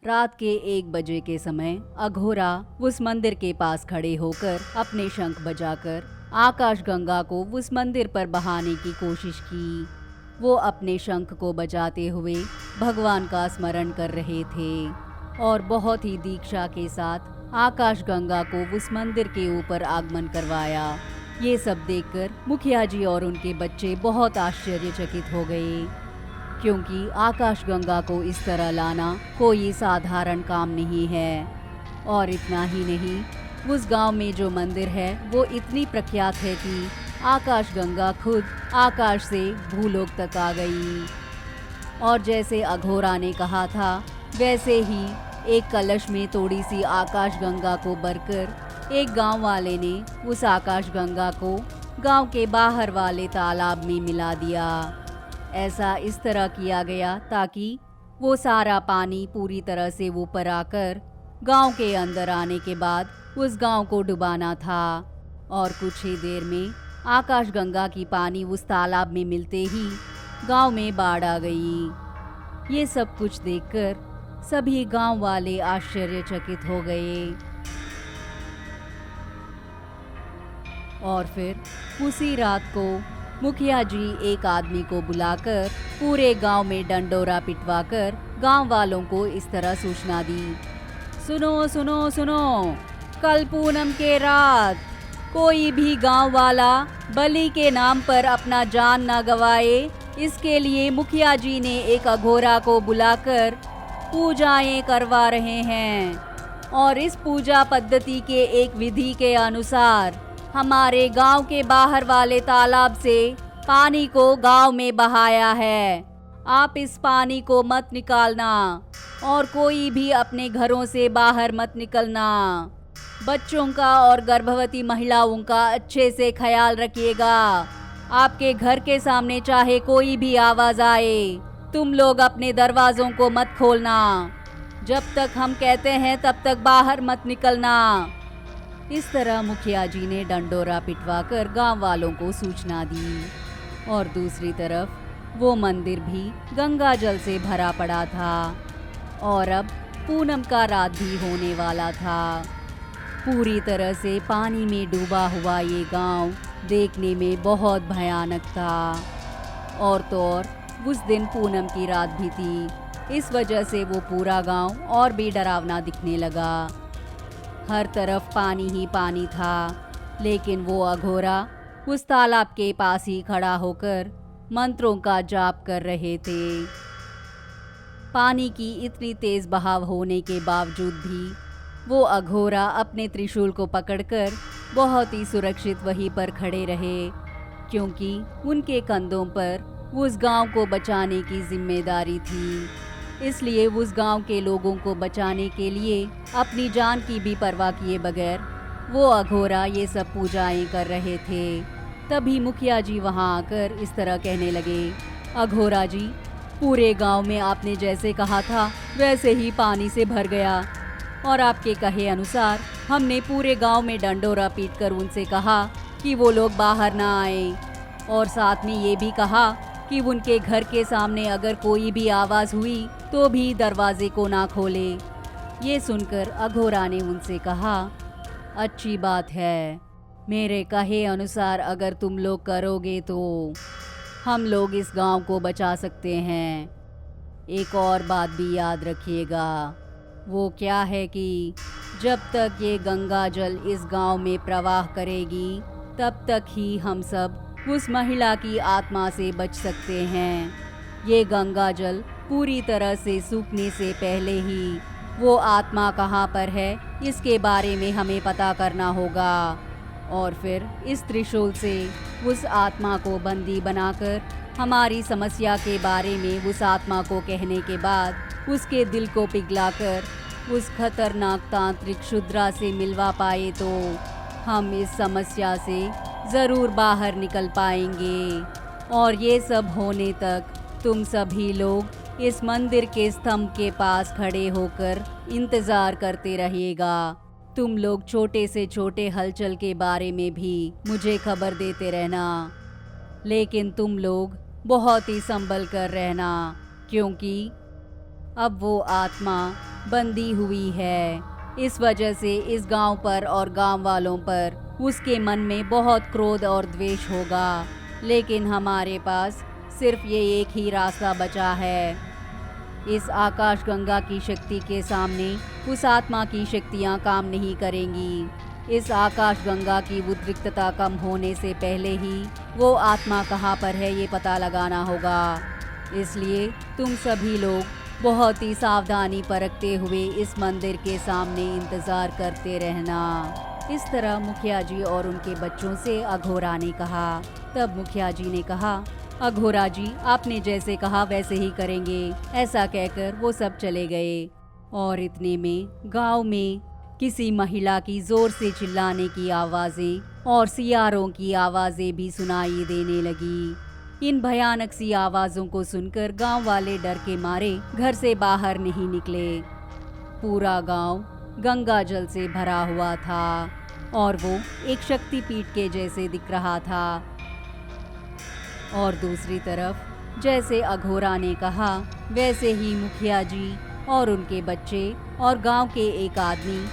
रात के 1 बजे के समय अघोरा उस मंदिर के पास खड़े होकर अपने शंख बजाकर आकाशगंगा को उस मंदिर पर बहाने की कोशिश की। वो अपने शंख को बजाते हुए भगवान का स्मरण कर रहे थे और बहुत ही दीक्षा के साथ आकाशगंगा को उस मंदिर के ऊपर आगमन करवाया। ये सब देखकर मुखिया जी और उनके बच्चे बहुत आश्चर्यचकित हो गए, क्योंकि आकाशगंगा को इस तरह लाना कोई साधारण काम नहीं है। और इतना ही नहीं, उस गांव में जो मंदिर है वो इतनी प्रख्यात है कि आकाशगंगा खुद आकाश से भूलोक तक आ गई। और जैसे अघोरा ने कहा था, वैसे ही एक कलश में थोड़ी सी आकाशगंगा को भरकर एक गांव वाले ने उस आकाशगंगा को गांव के बाहर वाले तालाब में मिला दिया। ऐसा इस तरह किया गया ताकि वो सारा पानी पूरी तरह से ऊपर आकर गांव के अंदर आने के बाद उस गांव को डुबाना था। और कुछ ही देर में आकाशगंगा की पानी उस तालाब में मिलते ही गांव में बाढ़ आ गई। ये सब कुछ देखकर सभी गांव वाले आश्चर्यचकित हो गए। और फिर उसी रात को मुखिया जी एक आदमी को बुलाकर पूरे गांव में डंडोरा पिटवाकर गांव वालों को इस तरह सूचना दी, सुनो सुनो सुनो, कल पूनम के रात कोई भी गांव वाला बलि के नाम पर अपना जान न गवाए, इसके लिए मुखिया जी ने एक अघोरा को बुलाकर पूजाएं करवा रहे हैं। और इस पूजा पद्धति के एक विधि के अनुसार हमारे गांव के बाहर वाले तालाब से पानी को गांव में बहाया है। आप इस पानी को मत निकालना और कोई भी अपने घरों से बाहर मत निकलना। बच्चों का और गर्भवती महिलाओं का अच्छे से ख्याल रखिएगा। आपके घर के सामने चाहे कोई भी आवाज आए, तुम लोग अपने दरवाजों को मत खोलना। जब तक हम कहते हैं तब तक बाहर मत निकलना। इस तरह मुखिया जी ने डंडोरा पिटवाकर गांव वालों को सूचना दी। और दूसरी तरफ वो मंदिर भी गंगा जल से भरा पड़ा था और अब पूनम का रात भी होने वाला था। पूरी तरह से पानी में डूबा हुआ ये गांव देखने में बहुत भयानक था। और तो और उस दिन पूनम की रात भी थी, इस वजह से वो पूरा गांव और भी डरावना दिखने लगा। हर तरफ पानी ही पानी था, लेकिन वो अघोरा उस तालाब के पास ही खड़ा होकर मंत्रों का जाप कर रहे थे। पानी की इतनी तेज बहाव होने के बावजूद भी वो अघोरा अपने त्रिशूल को पकड़कर बहुत ही सुरक्षित वहीं पर खड़े रहे, क्योंकि उनके कंधों पर उस गांव को बचाने की जिम्मेदारी थी। इसलिए उस गांव के लोगों को बचाने के लिए अपनी जान की भी परवाह किए बगैर वो अघोरा ये सब पूजाएं कर रहे थे। तभी मुखिया जी वहां आकर इस तरह कहने लगे, अघोरा जी, पूरे गांव में आपने जैसे कहा था वैसे ही पानी से भर गया और आपके कहे अनुसार हमने पूरे गांव में डंडोरा पीटकर उनसे कहा कि वो लोग बाहर ना आए, और साथ में ये भी कहा कि उनके घर के सामने अगर कोई भी आवाज़ हुई तो भी दरवाजे को ना खोले। ये सुनकर अघोरा ने उनसे कहा, अच्छी बात है, मेरे कहे अनुसार अगर तुम लोग करोगे तो हम लोग इस गांव को बचा सकते हैं। एक और बात भी याद रखिएगा, वो क्या है कि जब तक ये गंगा जल इस गांव में प्रवाह करेगी तब तक ही हम सब उस महिला की आत्मा से बच सकते हैं। ये गंगा जल पूरी तरह से सूखने से पहले ही वो आत्मा कहाँ पर है इसके बारे में हमें पता करना होगा, और फिर इस त्रिशूल से उस आत्मा को बंदी बनाकर हमारी समस्या के बारे में उस आत्मा को कहने के बाद उसके दिल को पिघलाकर उस खतरनाक तांत्रिक शुद्रा से मिलवा पाए तो हम इस समस्या से ज़रूर बाहर निकल पाएंगे। और ये सब होने तक तुम सभी लोग इस मंदिर के स्तंभ के पास खड़े होकर इंतज़ार करते रहिएगा। तुम लोग छोटे से छोटे हलचल के बारे में भी मुझे खबर देते रहना, लेकिन तुम लोग बहुत ही संभल कर रहना, क्योंकि अब वो आत्मा बंधी हुई है। इस वजह से इस गांव पर और गांव वालों पर उसके मन में बहुत क्रोध और द्वेष होगा। लेकिन हमारे पास सिर्फ ये एक ही रास्ता बचा है। इस आकाश गंगा की शक्ति के सामने उस आत्मा की शक्तियाँ काम नहीं करेंगी। इस आकाश गंगा की उद्रिक्तता कम होने से पहले ही वो आत्मा कहाँ पर है ये पता लगाना होगा। इसलिए तुम सभी लोग बहुत ही सावधानी बरतते हुए इस मंदिर के सामने इंतज़ार करते रहना। इस तरह मुखिया जी और उनके बच्चों से अघोरा ने कहा। तब मुखिया जी ने कहा, अघोरा जी आपने जैसे कहा वैसे ही करेंगे। ऐसा कहकर वो सब चले गए। और इतने में गांव में किसी महिला की जोर से चिल्लाने की आवाज़ें और सियारों की आवाज़ें भी सुनाई देने लगी। इन भयानक सी आवाज़ों को सुनकर गांव वाले डर के मारे घर से बाहर नहीं निकले। पूरा गांव गंगा जल से भरा हुआ था और वो एक शक्तिपीठ के जैसे दिख रहा था। और दूसरी तरफ जैसे अघोरा ने कहा वैसे ही मुखिया जी और उनके बच्चे और गांव के एक आदमी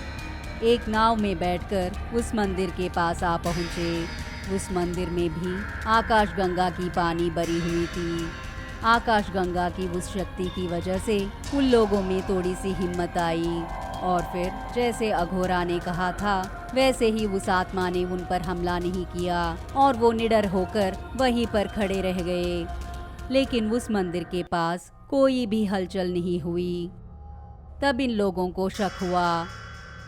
एक नाव में बैठकर उस मंदिर के पास आ पहुँचे। उस मंदिर में भी आकाश गंगा की पानी भरी हुई थी। आकाश गंगा की उस शक्ति की वजह से उन लोगों में थोड़ी सी हिम्मत आई और फिर जैसे अघोरा ने कहा था वैसे ही उस आत्मा ने उन पर हमला नहीं किया और वो निडर होकर वहीं पर खड़े रह गए। लेकिन उस मंदिर के पास कोई भी हलचल नहीं हुई। तब इन लोगों को शक हुआ,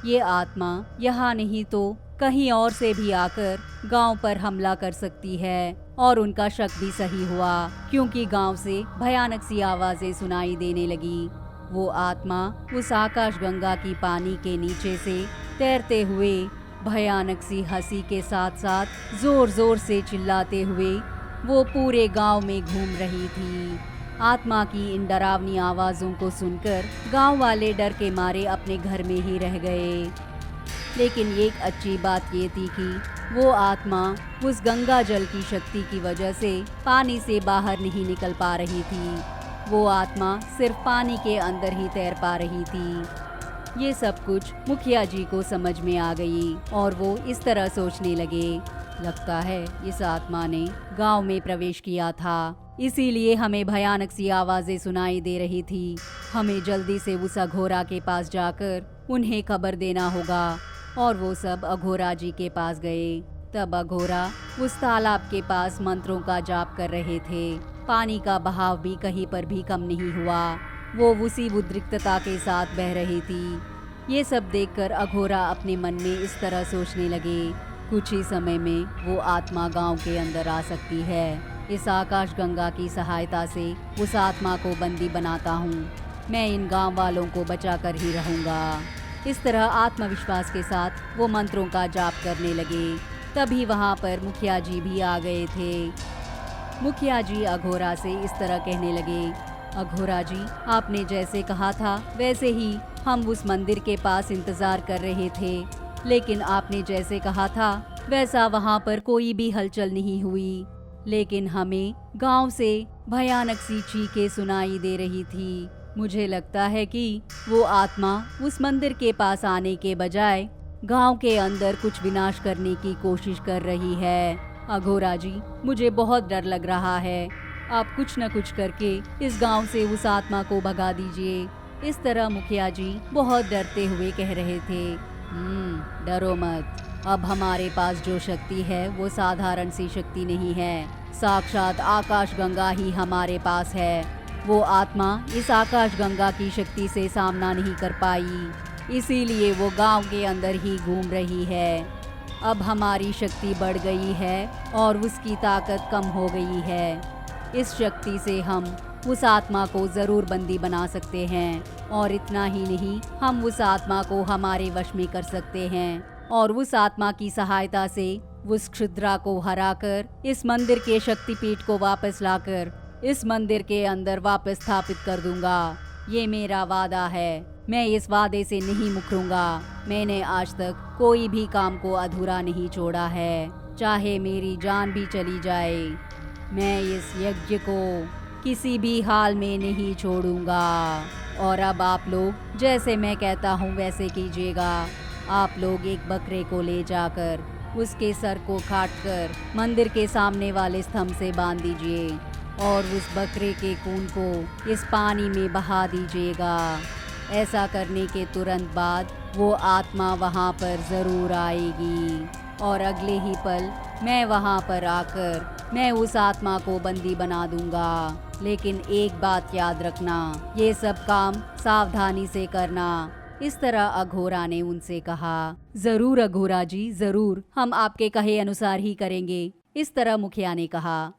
ये आत्मा यहाँ नहीं तो कहीं और से भी आकर गांव पर हमला कर सकती है। और उनका शक भी सही हुआ क्योंकि गांव से भयानक सी आवाजें सुनाई देने लगी। वो आत्मा उस आकाश गंगा की पानी के नीचे से तैरते हुए भयानक सी हंसी के साथ साथ जोर जोर से चिल्लाते हुए वो पूरे गांव में घूम रही थी। आत्मा की इन डरावनी आवाज़ों को सुनकर गांव वाले डर के मारे अपने घर में ही रह गए। लेकिन एक अच्छी बात ये थी कि वो आत्मा उस गंगा जल की शक्ति की वजह से पानी से बाहर नहीं निकल पा रही थी। वो आत्मा सिर्फ पानी के अंदर ही तैर पा रही थी। ये सब कुछ मुखिया जी को समझ में आ गई और वो इस तरह सोचने लगे, लगता है इस आत्मा ने गांव में प्रवेश किया था, इसीलिए हमें भयानक सी आवाजें सुनाई दे रही थी। हमें जल्दी से उस अघोरा के पास जाकर उन्हें खबर देना होगा। और वो सब अघोरा जी के पास गए। तब अघोरा उस तालाब के पास मंत्रों का जाप कर रहे थे। पानी का बहाव भी कहीं पर भी कम नहीं हुआ। वो उसी उद्रिक्तता के साथ बह रही थी। ये सब देखकर अघोरा अपने मन में इस तरह सोचने लगे, कुछ ही समय में वो आत्मा गांव के अंदर आ सकती है। इस आकाश गंगा की सहायता से उस आत्मा को बंदी बनाता हूँ। मैं इन गांव वालों को बचा कर ही रहूँगा। इस तरह आत्मविश्वास के साथ वो मंत्रों का जाप करने लगे। तभी वहाँ पर मुखिया जी भी आ गए थे। मुखिया जी अघोरा से इस तरह कहने लगे, अघोरा जी आपने जैसे कहा था वैसे ही हम उस मंदिर के पास इंतजार कर रहे थे, लेकिन आपने जैसे कहा था वैसा वहाँ पर कोई भी हलचल नहीं हुई। लेकिन हमें गांव से भयानक सी चीखें सुनाई दे रही थी। मुझे लगता है कि वो आत्मा उस मंदिर के पास आने के बजाय गांव के अंदर कुछ विनाश करने की कोशिश कर रही है। अघोरा जी मुझे बहुत डर लग रहा है, आप कुछ न कुछ करके इस गांव से उस आत्मा को भगा दीजिए। इस तरह मुखिया जी बहुत डरते हुए कह रहे थे। डरो मत, अब हमारे पास जो शक्ति है वो साधारण सी शक्ति नहीं है, साक्षात आकाश गंगा ही हमारे पास है। वो आत्मा इस आकाश गंगा की शक्ति से सामना नहीं कर पाई, इसीलिए वो गांव के अंदर ही घूम रही है। अब हमारी शक्ति बढ़ गई है और उसकी ताकत कम हो गई है। इस शक्ति से हम उस आत्मा को जरूर बंदी बना सकते हैं और इतना ही नहीं, हम उस आत्मा को हमारे वश में कर सकते हैं और उस आत्मा की सहायता से उस क्षुद्रा को हराकर इस मंदिर के शक्तिपीठ को वापस लाकर इस मंदिर के अंदर वापस स्थापित कर दूंगा। ये मेरा वादा है, मैं इस वादे से नहीं मुकरूंगा। मैंने आज तक कोई भी काम को अधूरा नहीं छोड़ा है, चाहे मेरी जान भी चली जाए। मैं इस यज्ञ को किसी भी हाल में नहीं छोड़ूंगा। और अब आप लोग जैसे मैं कहता हूँ वैसे कीजिएगा। आप लोग एक बकरे को ले जाकर उसके सर को काटकर मंदिर के सामने वाले स्तंभ से बांध दीजिए और उस बकरे के खून को इस पानी में बहा दीजिएगा। ऐसा करने के तुरंत बाद वो आत्मा वहाँ पर ज़रूर आएगी और अगले ही पल मैं वहाँ पर आकर मैं उस आत्मा को बंदी बना दूंगा। लेकिन एक बात याद रखना, ये सब काम सावधानी से करना। इस तरह अघोरा ने उनसे कहा। जरूर अघोरा जी, जरूर, हम आपके कहे अनुसार ही करेंगे। इस तरह मुखिया ने कहा।